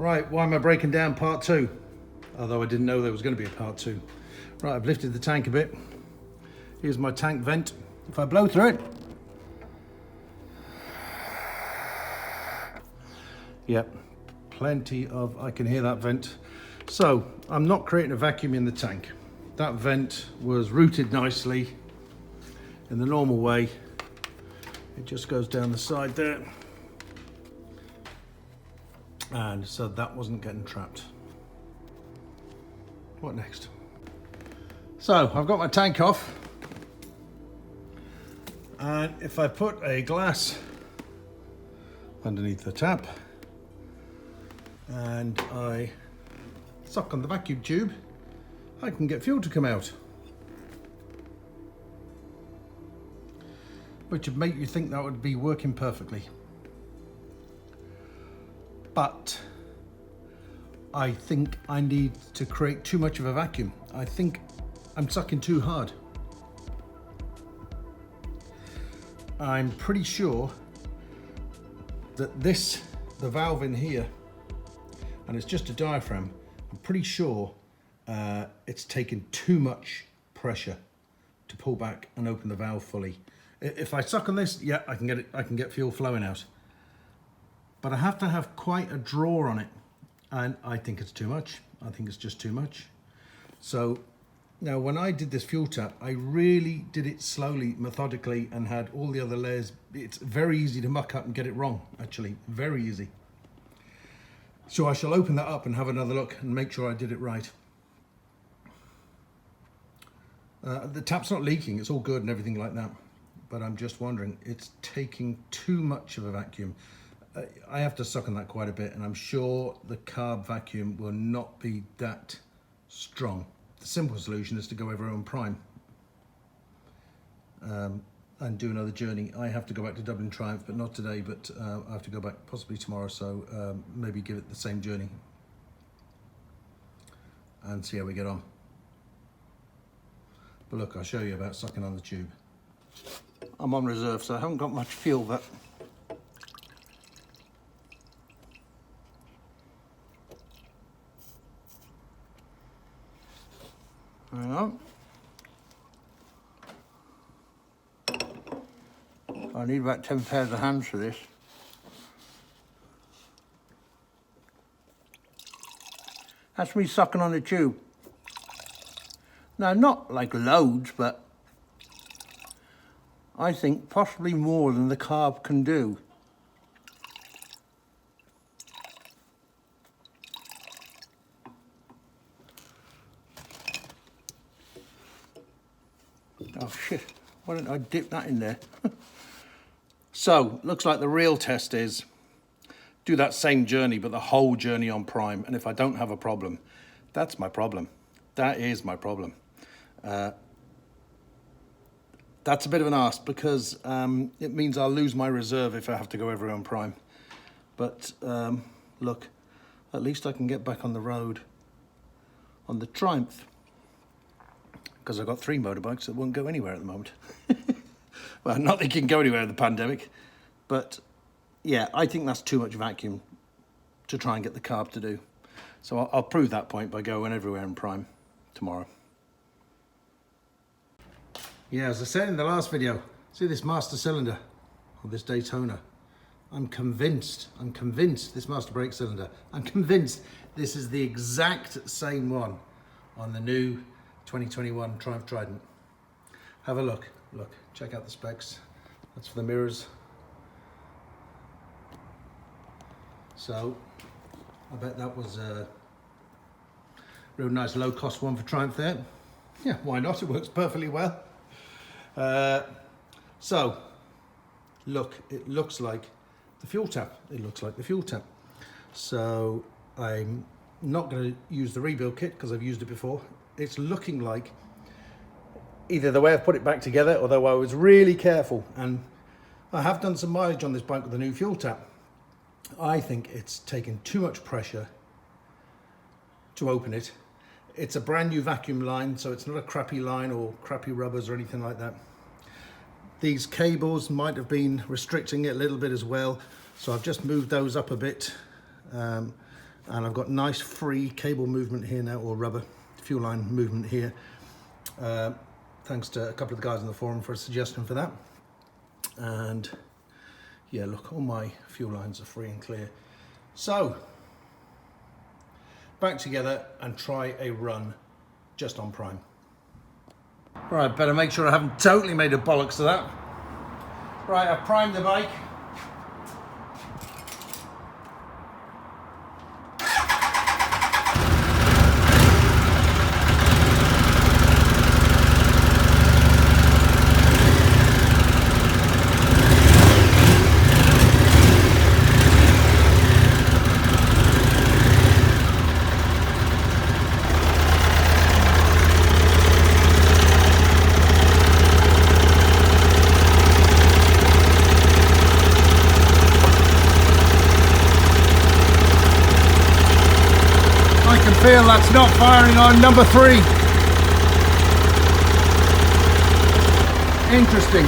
Right, why am I breaking down part two? Although I didn't know there was going to be a part two. Right, I've lifted the tank a bit. Here's my tank vent. If I blow through it, yep, plenty of, I can hear that vent. So I'm not creating a vacuum in the tank. That vent was routed nicely in the normal way. It just goes down the side there. And so that wasn't getting trapped. What next? So I've got my tank off. And if I put a glass underneath the tap and I suck on the vacuum tube, I can get fuel to come out. Which would make you think that would be working perfectly. But I think I need to create too much of a vacuum. I think I'm sucking too hard. I'm pretty sure that the valve in here, and it's just a diaphragm, I'm pretty sure it's taken too much pressure to pull back and open the valve fully. If I suck on this, yeah, I can get fuel flowing out. But I have to have quite a draw on it, and I think it's too much. I think it's just too much. So now when I did this fuel tap, I really did it slowly, methodically, and had all the other layers. It's very easy to muck up and get it wrong, actually, very easy. So I shall open that up and have another look and make sure I did it right. The tap's not leaking, it's all good and everything like that. But I'm just wondering, it's taking too much of a vacuum. I have to suck on that quite a bit, and I'm sure the carb vacuum will not be that strong. The simple solution is to go over on prime and do another journey. I have to go back to Dublin Triumph, but not today, but I have to go back possibly tomorrow, so maybe give it the same journey and see how we get on. But look, I'll show you about sucking on the tube. I'm on reserve, so I haven't got much fuel, but hang on. I need about 10 pairs of hands for this. That's me sucking on the tube. Now, not like loads, but I think possibly more than the carb can do. Oh shit, why don't I dip that in there? So, looks like the real test is do that same journey, but the whole journey on prime. And if I don't have a problem, that's my problem. That is my problem. That's a bit of an ask because it means I'll lose my reserve if I have to go everywhere on prime. But look, at least I can get back on the road on the Triumph, because I've got 3 motorbikes that won't go anywhere at the moment. Well, not they can go anywhere in the pandemic, but yeah, I think that's too much vacuum to try and get the carb to do. So I'll prove that point by going everywhere in prime tomorrow. Yeah, as I said in the last video, see this master cylinder on this Daytona? I'm convinced this master brake cylinder, I'm convinced this is the exact same one on the new 2021 Triumph Trident. Have a look, check out the specs. That's for the mirrors. So, I bet that was a real nice low cost one for Triumph there. Yeah, why not? It works perfectly well. So, look, it looks like the fuel tap. It looks like the fuel tap. So, I'm not going to use the rebuild kit because I've used it before. It's looking like either the way I've put it back together, although I was really careful, and I have done some mileage on this bike with the new fuel tap. I think it's taken too much pressure to open it. It's a brand new vacuum line, so it's not a crappy line or crappy rubbers or anything like that. These cables might have been restricting it a little bit as well, so I've just moved those up a bit. and I've got nice free cable movement here now, or rubber fuel line movement here. Thanks to a couple of the guys on the forum for a suggestion for that. And yeah, look, all my fuel lines are free and clear. So back together and try a run just on prime. Right, better make sure I haven't totally made a bollocks of that. Right, I've primed the bike. Feel that's not firing on number 3. Interesting.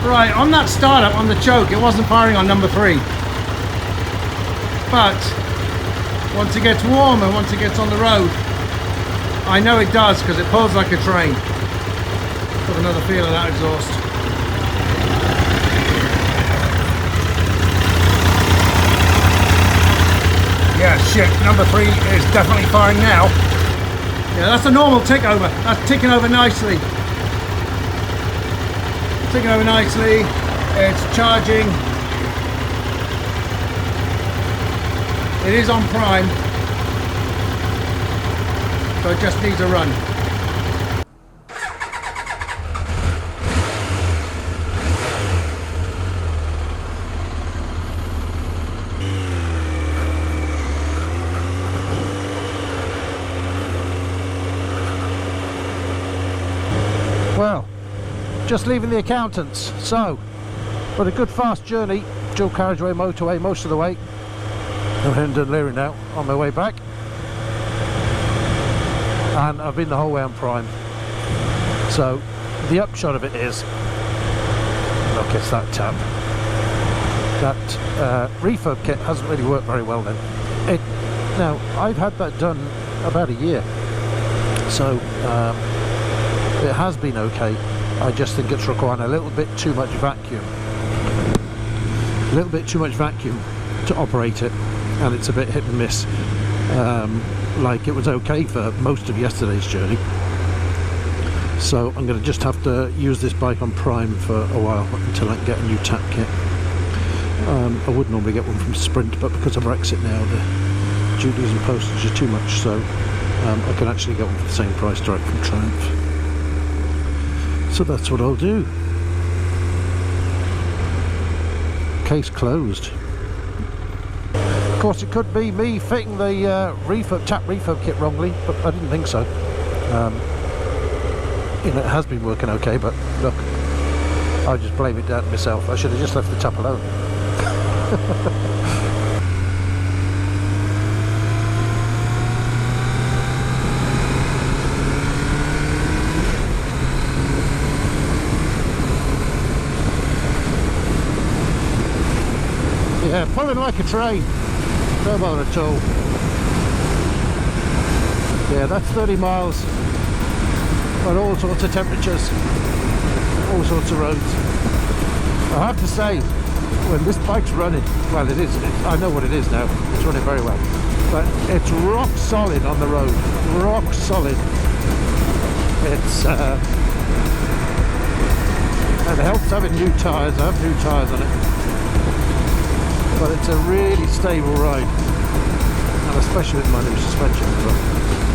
Right, on that startup on the choke, it wasn't firing on number 3. But once it gets warm and once it gets on the road, I know it does, because it pulls like a train. Got another feel of that exhaust. Yeah, shit, number 3 is definitely firing now. Yeah, that's a normal tick over. That's ticking over nicely. Ticking over nicely. It's charging. It is on prime, so it just needs a run. Well, just leaving the accountants, so but a good fast journey, dual carriageway motorway most of the way. I'm heading to Leary now on my way back, and I've been the whole way on prime. So the upshot of it is, look, it's that tab. That refurb kit hasn't really worked very well then. Now I've had that done about a year, so it has been okay. I just think it's requiring a little bit too much vacuum. A little bit too much vacuum to operate it. And it's a bit hit and miss. Like, it was okay for most of yesterday's journey, so I'm going to just have to use this bike on prime for a while until I can get a new tap kit. I would normally get one from Sprint, but because of Brexit now, the duties and postage are too much, so I can actually get one for the same price direct from Triumph. So that's what I'll do. Case closed. Of course, it could be me fitting the tap refurb kit wrongly, but I didn't think so. You know, it has been working okay, but look, I just blame it down to myself. I should have just left the tap alone. Yeah, pulling like a train. No bother at all. Yeah, that's 30 miles on all sorts of temperatures, all sorts of roads. I have to say, when this bike's running, well, it is, I know what it is now, it's running very well, but it's rock solid on the road, rock solid. It's and it helps having new tyres. I have new tyres on it. But it's a really stable ride, and especially with my new suspension as well.